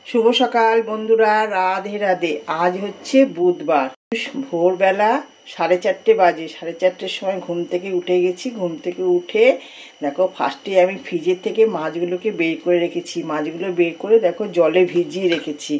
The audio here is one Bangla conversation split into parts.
শুভ সকাল বন্ধুরা, রাধে রাধে। আজ হচ্ছে বুধবার, ভোরবেলা 4:30 বাজে। 4:30-র সময় ঘুম থেকে উঠে গেছি। ঘুম থেকে উঠে দেখো ফার্স্টে আমি ফ্রিজের থেকে মাছগুলোকে বের করে রেখেছি। মাছগুলো বের করে দেখো জলে ভিজিয়ে রেখেছি।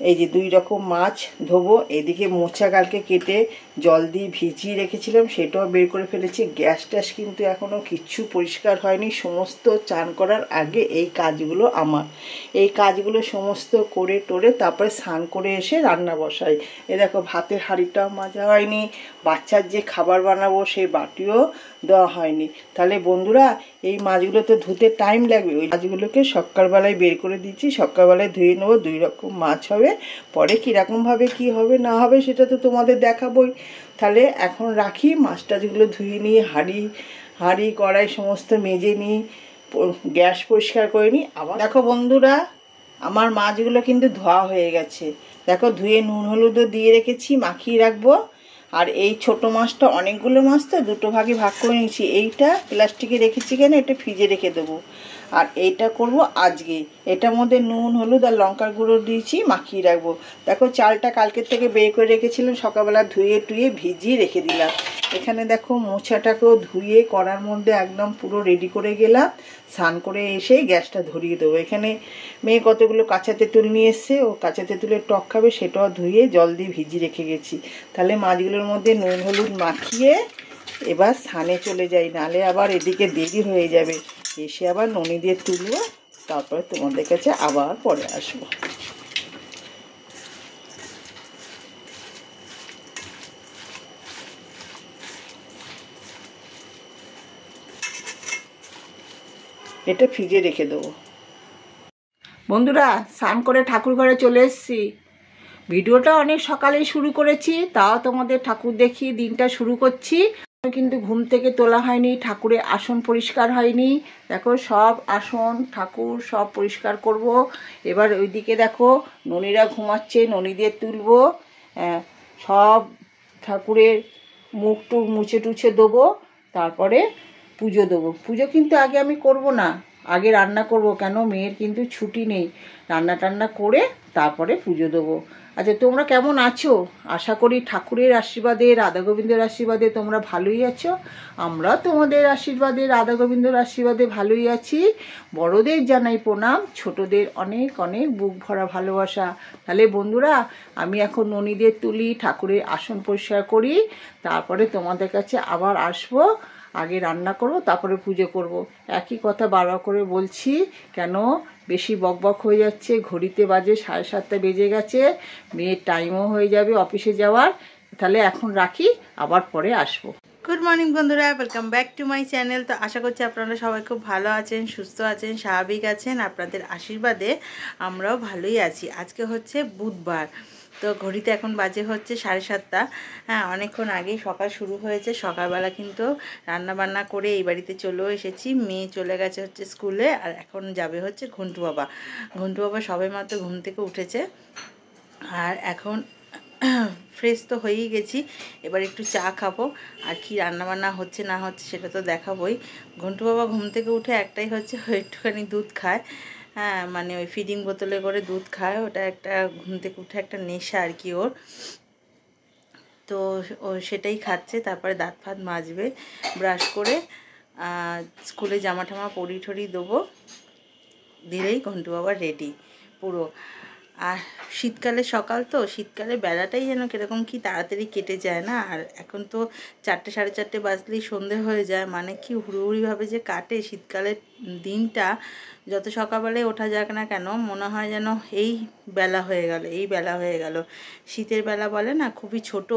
এই যে 2 রকম মাছ ধোবো। এদিকে মোচা কালকে কেটে জল দিয়ে ভিজিয়ে রেখেছিলাম, সেটাও বের করে ফেলেছি। গ্যাস ট্যাস কিন্তু এখনও কিচ্ছু পরিষ্কার হয়নি। সমস্ত চান করার আগে এই কাজগুলো আমার। এই কাজগুলো সমস্ত করে টোরে তারপরে স্নান করে এসে রান্না বসাই। এ দেখো ভাতের হাঁড়িটাও মাজা হয়নি, বাচ্চার যে খাবার বানাবো সেই বাটিও দেওয়া হয়নি। তাহলে বন্ধুরা, এই মাছগুলো তো ধুতে টাইম লাগবে। ওই মাছগুলোকে সকালবেলায় বের করে দিচ্ছি, সকালবেলায় ধুয়ে নেবো। 2 রকম মাছ হবে, পরে কীরকমভাবে কি হবে না হবে সেটা তো তোমাদের দেখাবোই। তাহলে এখন রাখি, মাছ টাছগুলো ধুয়ে নিই, হাঁড়ি কড়াই সমস্ত মেজে নিই, গ্যাস পরিষ্কার করে নিই। আবার দেখো বন্ধুরা, আমার মাছগুলো কিন্তু ধোয়া হয়ে গেছে। দেখো ধুয়ে নুন হলুদও দিয়ে রেখেছি, মাখিয়ে রাখবো। আর এই ছোট মাছটা, অনেকগুলো মাছ তো 2 ভাগে ভাগ করে নিয়েছি। এইটা প্লাস্টিকে রেখেছি কেন, এটা ফ্রিজে রেখে দেবো। আর এইটা করব আজকে। এটার মধ্যে নুন হলুদ আর লঙ্কার গুঁড়ো দিয়েছি, মাখিয়ে রাখবো। দেখো চালটা কালকের থেকে বের করে রেখেছিলাম, সকালবেলা ধুয়ে টুয়ে ভিজিয়ে রেখে দিলাম। এখানে দেখো মোচাটাকেও ধুয়ে কড়ার মধ্যে একদম পুরো রেডি করে গেলাম। স্নান করে এসে গ্যাসটা ধরিয়ে দেবো। এখানে মেয়ে কতগুলো কাঁচা তেঁতুল নিয়ে এসছে, ও কাঁচা তেঁতুলের টক খাবে, সেটাও ধুয়ে জল দিয়ে ভিজিয়ে রেখে গেছি। তাহলে মাছগুলোর মধ্যে নুন হলুদ মাখিয়ে এবার স্নানে চলে যাই, নালে আবার এদিকে দেরি হয়ে যাবে। এসে আবার ননি দিয়ে তুলবো, তারপরে তোমাদের কাছে আবার পরে আসবো। এটা ফ্রিজে রেখে দেবো। বন্ধুরা, স্নান করে ঠাকুর ঘরে চলে এসেছি। ভিডিওটা অনেক সকালেই শুরু করেছি, তাও তোমাদের ঠাকুর দেখিয়ে দিনটা শুরু করছি। কিন্তু ঘুম থেকে তোলা হয়নি, ঠাকুরের আসন পরিষ্কার হয়নি। দেখো সব আসন ঠাকুর সব পরিষ্কার করব। এবার ওইদিকে দেখো ননীরা ঘুমাচ্ছে, ননী দিয়ে তুলবো। সব ঠাকুরের মুখ টুক মুছে টুছে দেবো, তারপরে পুজো দেবো। পুজো কিন্তু আগে আমি করব না, আগে রান্না করব। কেন, মেয়ের কিন্তু ছুটি নেই। রান্না টান্না করে তারপরে পুজো দেবো। আচ্ছা, তোমরা কেমন আছো? আশা করি ঠাকুরের আশীর্বাদে, রাধা গোবিন্দের আশীর্বাদে তোমরা ভালোই আছো। আমরা তোমাদের আশীর্বাদে, রাধা গোবিন্দের আশীর্বাদে ভালোই আছি। বড়দের জানাই প্রণাম, ছোটদের অনেক অনেক বুক ভরা ভালোবাসা। তাহলে বন্ধুরা, আমি এখন ননীদের তুলি, ঠাকুরের আসন পরিষ্কার করি, তারপরে তোমাদের কাছে আবার আসবো। আগে রান্না করব, তারপরে পুজো করব। একই কথা বারবার করে বলছি, কেন বেশি বকবক হয়ে যাচ্ছে। ঘড়িতে বাজে 7:30 বেজে গেছে, মেয়ের টাইমও হয়ে যাবে অফিসে যাওয়ার। তাহলে এখন রাখি, আবার পরে আসবো। গুড মর্নিং বন্ধুরা, welcome back to my channel. তো আশা করছি আপনারা সবাই খুব ভালো আছেন, সুস্থ আছেন, স্বাভাবিক আছেন। আপনাদের আশীর্বাদে আমরাও ভালোই আছি। আজকে হচ্ছে বুধবার, তো ঘড়িতে এখন বাজে হচ্ছে 7:30। হ্যাঁ, অনেকক্ষণ আগেই সকাল শুরু হয়েছে। সকালবেলা কিন্তু রান্না বান্না করে এই বাড়িতে চলেও এসেছি। মেয়ে চলে গেছে হচ্ছে স্কুলে, আর এখন যাবে হচ্ছে ঘন্টু বাবা। ঘন্টু বাবা সবে মাত্র ঘুম থেকে উঠেছে, আর এখন ফ্রেশ তো হয়েই গেছি। এবার একটু চা খাবো, আর কি রান্নাবান্না হচ্ছে না হচ্ছে সেটা তো দেখাবোই। ঘন্টু বাবা ঘুম থেকে উঠে একটাই হচ্ছে একটুখানি দুধ খায়। হ্যাঁ, মানে ওই ফিডিং বোতলে করে দুধ খায়। ওটা একটা ঘুম থেকে উঠে একটা নেশা আর কি ওর। তো ও সেটাই খাচ্ছে। তারপরে দাঁত ফাত মাজবে, ব্রাশ করে স্কুলে জামা টামা পরি ঠরি দেবো, দিলেই ঘন্টু বাবা রেডি পুরো। আর শীতকালে সকাল তো, শীতকালে বেলাটাই যেন কীরকম কি তাড়াতাড়ি কেটে যায় না। আর এখন তো 4টে 4:30 বাজলেই সন্ধে হয়ে যায়, মানে কি হুড়োহুড়িভাবে যে কাটে শীতকালের দিনটা। যত সকালবেলায় ওঠা যাক না কেন, মনে হয় যেন এই বেলা হয়ে গেল, এই বেলা হয়ে গেল। শীতের বেলা বলে না খুবই ছোট,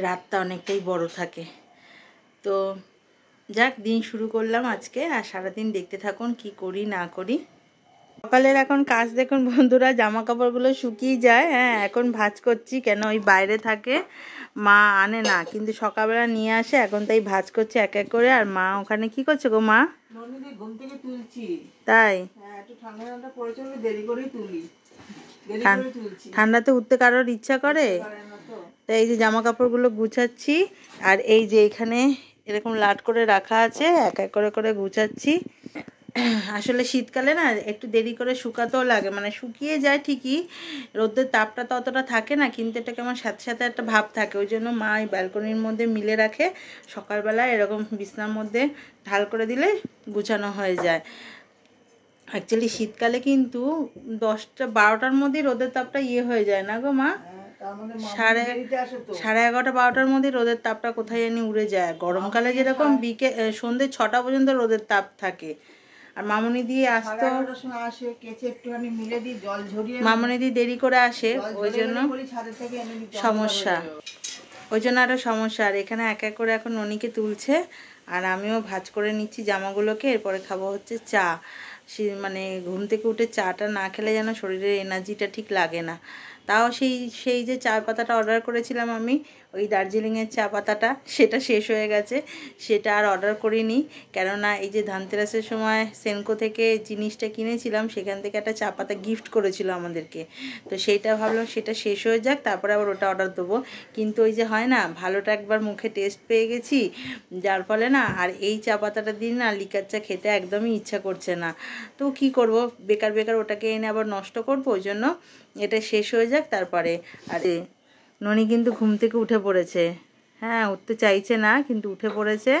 রাতটা অনেকটাই বড় থাকে। তো যাক, দিন শুরু করলাম আজকে, আর সারাদিন দেখতে থাকুন কি করি না করি। সকালের এখন কাজ দেখুন বন্ধুরা, জামা কাপড়গুলো শুকিয়ে যায়। হ্যাঁ, এখন ভাঁজ করছি, কেন ওই বাইরে থাকে, মা আনে না, কিন্তু সকালবেলা নিয়ে আসে। এখন তাই ভাঁজ করছে এক এক করে। আর মা ওখানে কি করছে গো মা? ঘুম থেকে তুলছি। তাই? একটু ঠান্ডা পড়ে চলে, দেরি করেই তুলি। ঠান্ডাতে উঠতে কারোর ইচ্ছা করে? তাই এই যে জামা কাপড়গুলো গুছাচ্ছি, আর এই যে এখানে এরকম লাট করে রাখা আছে, এক এক করে করে গুছাচ্ছি। আসলে শীতকালে না একটু দেরি করে শুকাতেও লাগে, মানে শুকিয়ে যায় ঠিকই, রোদের তাপটা তো অতটা থাকে না, কিন্তু এটা কেমন সাথে সাথে একটা ভাব থাকে। ওই জন্য মা এই ব্যালকনির মধ্যে মিলে রাখে, সকালবেলা এরকম বিছনার মধ্যে ঢাল করে দিলে গুছানো হয়ে যায়। অ্যাকচুয়ালি শীতকালে কিন্তু 10টা 12টার মধ্যেই রোদের তাপটা হয়ে যায় না গো মা? সাড়ে 11:30 12টার মধ্যে রোদের তাপটা কোথায় জানি উড়ে যায়। গরমকালে যেরকম সন্ধ্যে 6টা পর্যন্ত রোদের তাপ থাকে। আর মামুনি দিয়ে আসতো, মামুনি দিয়ে দেরি করে আসে, ওই জন্য সমস্যা, ওই জন্য আরও সমস্যা। আর এখানে এক এক করে এখন ননিকে তুলছে, আর আমিও ভাঁজ করে নিচ্ছি জামাগুলোকে। এরপরে খাবো হচ্ছে চা। মানে ঘুম থেকে উঠে চাটা না খেলে যেন শরীরের এনার্জিটা ঠিক লাগে না। তাও সেই সেই যে চা পাতাটা অর্ডার করেছিলাম আমি, ওই দার্জিলিংয়ের চা পাতাটা, সেটা শেষ হয়ে গেছে, সেটা আর অর্ডার করিনি। কেননা এই যে ধানতেরাসের সময় সেনকো থেকে জিনিসটা কিনেছিলাম, সেখান থেকে একটা চা পাতা গিফট করেছিল আমাদেরকে, তো সেইটা ভাবলাম সেটা শেষ হয়ে যাক, তারপরে আবার ওটা অর্ডার দেবো। কিন্তু ওই যে হয় না, ভালোটা একবার মুখে টেস্ট পেয়ে গেছি, যার ফলে না আর এই চা পাতাটা দিয়ে না লিকার চা খেতে একদমই ইচ্ছা করছে না। তো কি করব, বেকার বেকার ওটাকে এনে আবার নষ্ট করবো, ওই জন্য এটা শেষ হয়ে যাক তারপরে। আরে ননি কিন্তু ঘুম থেকে উঠে পড়েছে, হ্যাঁ উঠতে চাইছে না কিন্তু উঠে পড়েছে।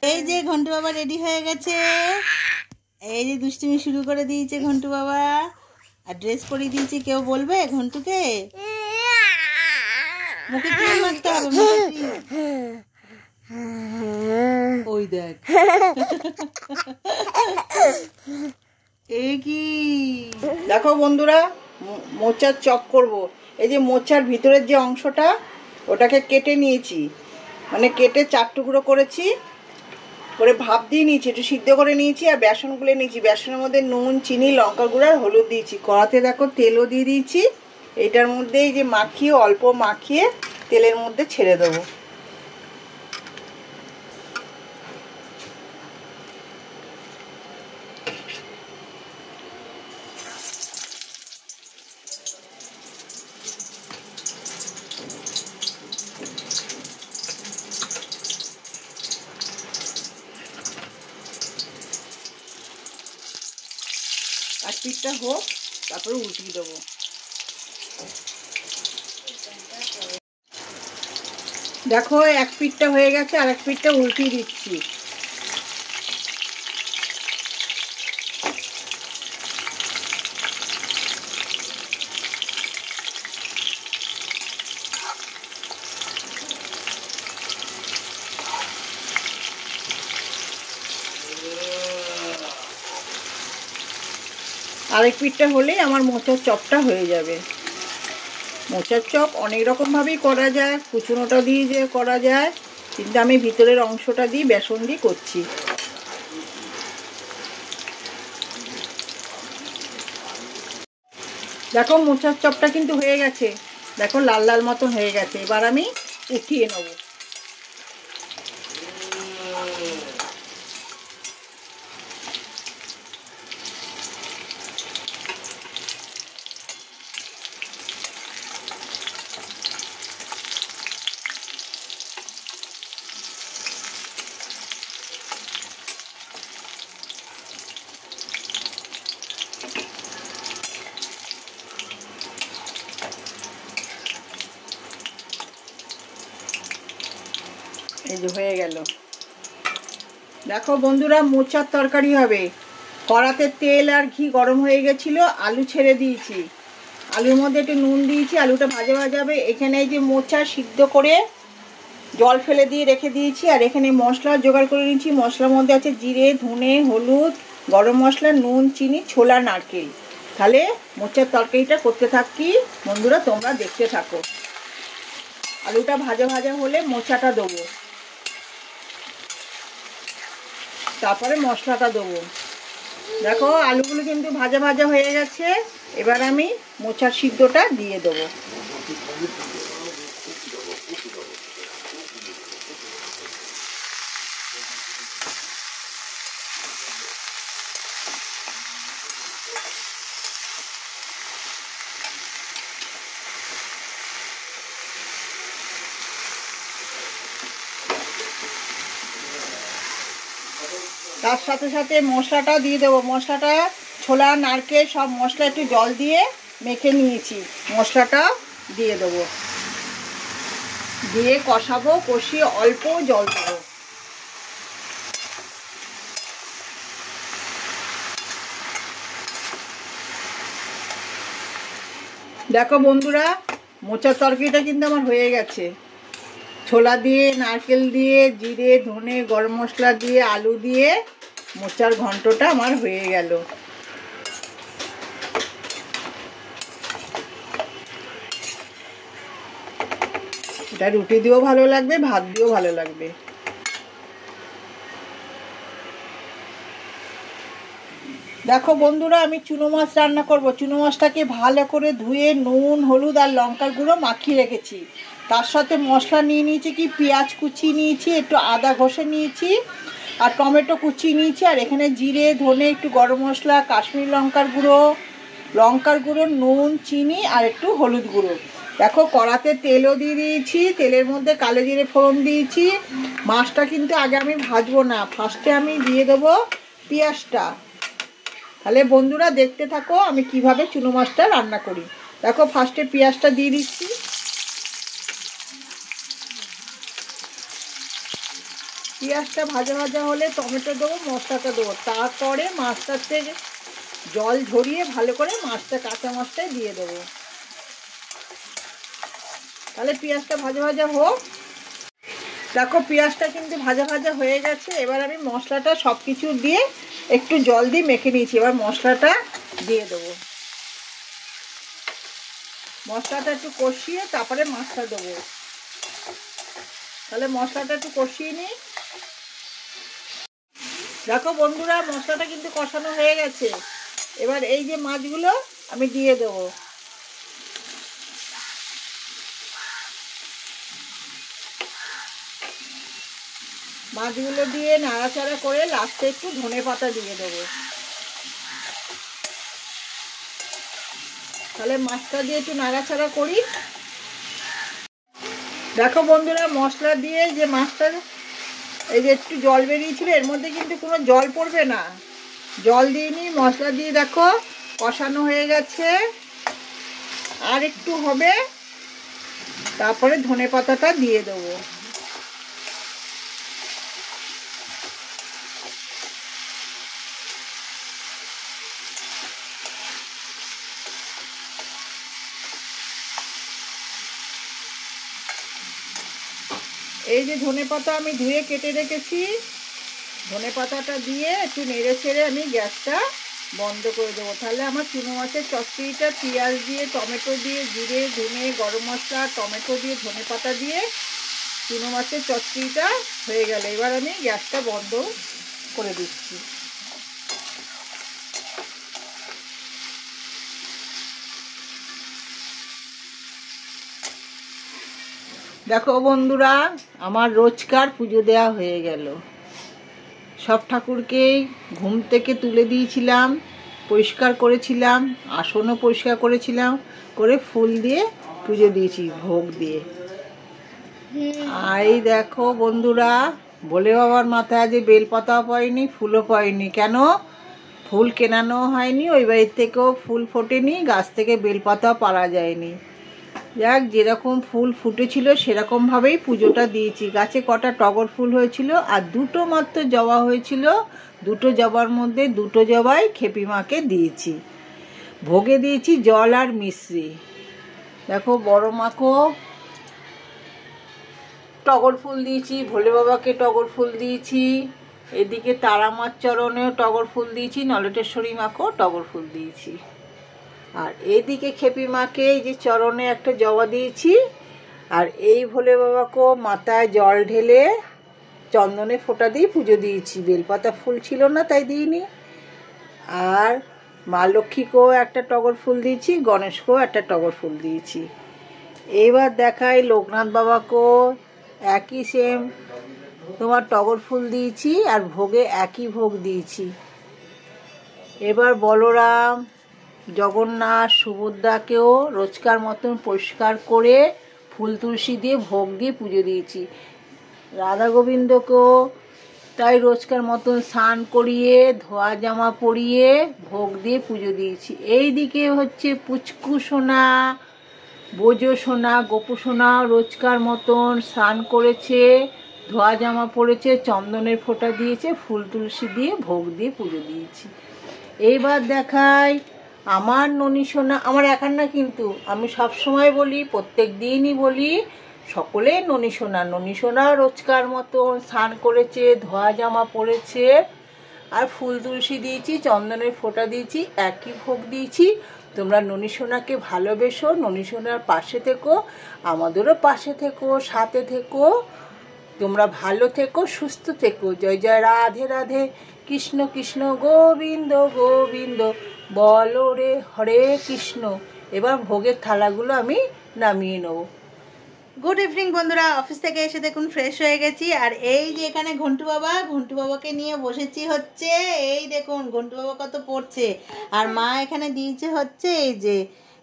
এই যে ঘন্টু বাবা রেডি হয়ে গেছে, এই যে দুষ্টুমি শুরু করে দিয়েছে ঘন্টু বাবা, আর ড্রেস পরিয়ে দিয়েছে। কেউ বলবে ঘন্টুকে মুখে ক্রিম মাখতে হবে, ওই দেখ এ কি দেখো বন্ধুরা, মোচার চপ করব। এই যে মোচার ভিতরের যে অংশটা, ওটাকে কেটে নিয়েছি, মানে কেটে 4 টুকরো করেছি, করে ভাপ দিয়ে নিয়েছি, একটু সিদ্ধ করে নিয়েছি, আর বেসন গুলে নিয়েছি। বেসনের মধ্যে নুন, চিনি, লঙ্কা গুঁড়ো আর হলুদ দিয়েছি। কড়াতে দেখো তেলও দিয়ে দিয়েছি। এটার মধ্যে এই যে মাখিয়ে, অল্প মাখিয়ে তেলের মধ্যে ছেড়ে দেবো। আর পিঠটা হোক, তারপরে উল্টিয়ে দেবো। দেখো এক পিঠটা হয়ে গেছে, আর এক পিঠটা উল্টিয়ে দিচ্ছি। আরেক পিঠটা হলেই আমার মোচার চপটা হয়ে যাবে। মোচার চপ অনেক রকমভাবেই করা যায়, কুচুনোটা দিয়ে যে করা যায়, কিন্তু আমি ভিতরের অংশটা দিয়ে বেসন দিয়ে করছি। দেখো মোচার চপটা কিন্তু হয়ে গেছে, দেখো লাল লাল মতন হয়ে গেছে। এবার আমি উঠিয়ে নেব। এই যে হয়ে গেল। দেখো বন্ধুরা, মোচার তরকারি হবে। কড়াতে তেল আর ঘি গরম হয়ে গেছিলো, আলু ছেড়ে দিয়েছি, আলুর মধ্যে একটু নুন দিয়েছি, আলুটা ভাজা ভাজা হবে। এখানে এই যে মোচা সিদ্ধ করে জল ফেলে দিয়ে রেখে দিয়েছি, আর এখানে মশলা জোগাড় করে নিয়েছি। মশলার মধ্যে আছে জিরে, ধনে, হলুদ, গরম মশলা, নুন, চিনি, ছোলা, নারকেল। তাহলে মোচার তরকারিটা করতে থাকি বন্ধুরা, তোমরা দেখতে থাকো। আলুটা ভাজা ভাজা হলে মোচাটা দেবো, তারপরে মশলাটা দেবো। দেখো আলুগুলো কিন্তু ভাজা ভাজা হয়ে গেছে। এবার আমি মোচার সিদ্ধটা দিয়ে দেবো। তার সাথে সাথে মশলাটা দিয়ে দেবো। মশলাটা ছোলা নারকেল সব মশলা একটু জল দিয়ে মেখে নিয়েছি, মশলাটা দিয়ে দেবো, দিয়ে কষাবো, কষিয়ে অল্প জল দেবো। দেখো বন্ধুরা, মোচার তরকারিটা কিন্তু আমার হয়ে গেছে। ছোলা দিয়ে, নারকেল দিয়ে, জিরে ধনে গরম মশলা দিয়ে, আলু দিয়ে মোচার ঘন্টটা আমার হয়ে গেল। এটা রুটি দিয়েও ভালো লাগবে, ভাত দিয়েও ভালো লাগবে। দেখো বন্ধুরা, আমি চুনো মাছ রান্না করব। চুনো মাছটাকে ভালো করে ধুয়ে নুন হলুদ আর লঙ্কার গুঁড়ো মাখিয়ে রেখেছি। তার সাথে মশলা নিয়ে নিয়েছি, কি পেঁয়াজ কুচি নিয়েছি, একটু আদা ঘষে নিয়েছি, আর টমেটো কুচি নিয়েছি, আর এখানে জিরে ধনে একটু গরম মশলা, কাশ্মীরি লঙ্কার গুঁড়ো, নুন চিনি আর একটু হলুদ গুঁড়ো। দেখো কড়াতে তেলও দিয়ে দিয়েছি, তেলের মধ্যে কালো জিরে ফোড়ন দিয়েছি। মাছটা কিন্তু আগে আমি ভাজবো না, ফার্স্টে আমি দিয়ে দেবো পেঁয়াজটা। তাহলে বন্ধুরা দেখতে থাকো আমি কিভাবে চুনো মাছটা রান্না করি। দেখো ফার্স্টে পেঁয়াজটা দিয়ে দিচ্ছি, পেঁয়াজটা ভাজা ভাজা হলে টমেটো দেবো, মশলাটা দেবো, তারপরে মাছটাতে জল ঝরিয়ে ভালো করে মাছটা কাঁচা মাছটাই দিয়ে দেবো। তাহলে পেঁয়াজটা ভাজা ভাজা হোক। দেখো পেঁয়াজটা কিন্তু ভাজা ভাজা হয়ে গেছে। এবার আমি মশলাটা সব কিছু দিয়ে একটু জল দিয়ে মেখে নিয়েছি। এবার মশলাটা দিয়ে দেবো, মশলাটা একটু কষিয়ে তারপরে মাছটা দেবো। তাহলে মশলাটা একটু কষিয়ে নিই। দেখো বন্ধুরা, মশলাটা কিন্তু কষানো হয়ে গেছে। এবার এই যে মাছগুলো আমি দিয়ে দেবো। মাছগুলো দিয়ে নাড়াচাড়া করে লাস্টে একটু ধনে পাতা দিয়ে দেবো। তাহলে মাছটা দিয়ে একটু নাড়াচাড়া করি। দেখো বন্ধুরা, মশলা দিয়ে যে মাছটা এই যে একটু জল বেরিয়েছিল, এর মধ্যে কিন্তু কোনো জল পড়বে না, জল দিইনি। মশলা দিয়ে দেখো কষানো হয়ে গেছে, আর একটু হবে, তারপরে ধনে পাতাটা দিয়ে দেবো। এই যে ধনে পাতা আমি ধুয়ে কেটে রেখেছি, ধনে পাতাটা দিয়ে একটু নেড়ে ছেড়ে আমি গ্যাসটা বন্ধ করে দেবো। তাহলে আমার চুনো মাছের চচ্চড়িটা পেঁয়াজ দিয়ে, টমেটো দিয়ে, জিরে ধনে গরম মশলা, টমেটো দিয়ে, ধনে পাতা দিয়ে চুনো মাছের চচ্চড়িটা হয়ে গেল। এবার আমি গ্যাসটা বন্ধ করে দিচ্ছি। দেখো বন্ধুরা, আমার রোজকার পুজো দেওয়া হয়ে গেল। সব ঠাকুরকেই ঘুম থেকে তুলে দিয়েছিলাম, পরিষ্কার করেছিলাম, আসনও পরিষ্কার করেছিলাম, করে ফুল দিয়ে পুজো দিয়েছি, ভোগ দিয়ে। এই দেখো বন্ধুরা, বলে বাবার মাথায় যে বেলপাতাও পাইনি, ফুলও পাইনি। কেন? ফুল কেনানো হয়নি, ওই বাড়ির থেকেও ফুল ফোটেনি, গাছ থেকে বেলপাতাও পারা যায়নি। যাক, যেরকম ফুল ফুটেছিল সেরকমভাবেই পুজোটা দিয়েছি। গাছে কটা টগর ফুল হয়েছিল আর দুটো মাত্র জবা হয়েছিল, দুটো জবার মধ্যে দুটো জবাই খেপি মাকে দিয়েছি। ভোগে দিয়েছি জল আর মিশ্রি। দেখো বড় মাকেও টগর ফুল দিয়েছি, ভোলে বাবাকে টগর ফুল দিয়েছি, এদিকে তারা মার চরণেও টগর ফুল দিয়েছি, নলটেশ্বরী মাকেও টগর ফুল দিয়েছি, আর এইদিকে খেপি মাকে এই যে চরণে একটা জবা দিয়েছি, আর এই ভোলে বাবাকেও মাথায় জল ঢেলে চন্দনে ফোঁটা দিয়ে পুজো দিয়েছি। বেলপাতা ফুল ছিল না তাই দিইনি। আর মা লক্ষ্মীকেও একটা টগর ফুল দিয়েছি, গণেশকেও একটা টগর ফুল দিয়েছি। এইবার দেখাই লোকনাথ বাবাকেও একই সেম তোমার টগর ফুল দিয়েছি, আর ভোগে একই ভোগ দিয়েছি। এবার বলরাম, জগন্নাথ, সুভদ্রাকেও রোজকার মতন পরিষ্কার করে ফুল তুলসী দিয়ে ভোগ দিয়ে পুজো দিয়েছি। রাধা গোবিন্দকেও তাই রোজকার মতন স্নান করিয়ে ধোয়া জামা পরিয়ে ভোগ দিয়ে পুজো দিয়েছি। এইদিকে হচ্ছে পুচকু সোনা, বোজো সোনা, গোপু সোনা রোজকার মতন স্নান করেছে, ধোয়া জামা পরেছে, চন্দনের ফোঁটা দিয়েছে, ফুল তুলসী দিয়ে ভোগ দিয়ে পুজো দিয়েছি। এইবার দেখাই আমার ননি সোনা। আমার একার না কিন্তু, আমি সব সময় বলি, প্রত্যেক দিনই বলি, সকলে ননি সোনা। ননি সোনা রোজকার মতন স্নান করেছে, ধোয়া জামা পরেছে, আর ফুল তুলসী দিয়েছি, চন্দনের ফোঁটা দিয়েছি, একই ভোগ দিয়েছি। তোমরা ননি সোনাকে ভালোবেসো, ননি সোনার পাশে থেকো, আমাদেরও পাশে থেকো, সাথে থেকো। তোমরা ভালো থেকো, সুস্থ থেকো। জয় জয় রাধে রাধে, কৃষ্ণ কৃষ্ণ গোবিন্দ গোবিন্দ, বলো রে হরে কৃষ্ণ। এবার ভোগের থালাগুলো আমি নামিয়ে নেব। গুড ইভিনিং বন্ধুরা, অফিস থেকে এসে দেখুন ফ্রেশ হয়ে গেছি। আর এই যে এখানে ঘন্টু বাবাকে নিয়ে বসেছি হচ্ছে, এই দেখুন ঘন্টু বাবা কত পড়ছে। আর মা এখানে দিয়েছে হচ্ছে এই যে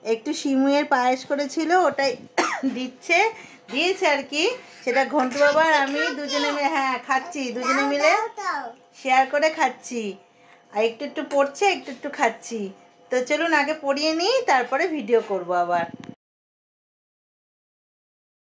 একটু সিমুয়ের পায়েস করেছিল, ওটাই দিয়েছে আর কি। সেটা ঘন্টু বাবা আর আমি দুজনে মিলে খাচ্ছি, দুজনে মিলে শেয়ার করে খাচ্ছি। আর একটু একটু পড়ছে, একটু একটু খাচ্ছি। তো চলুন আগে পড়িয়ে নিই, তারপরে ভিডিও করব আবার।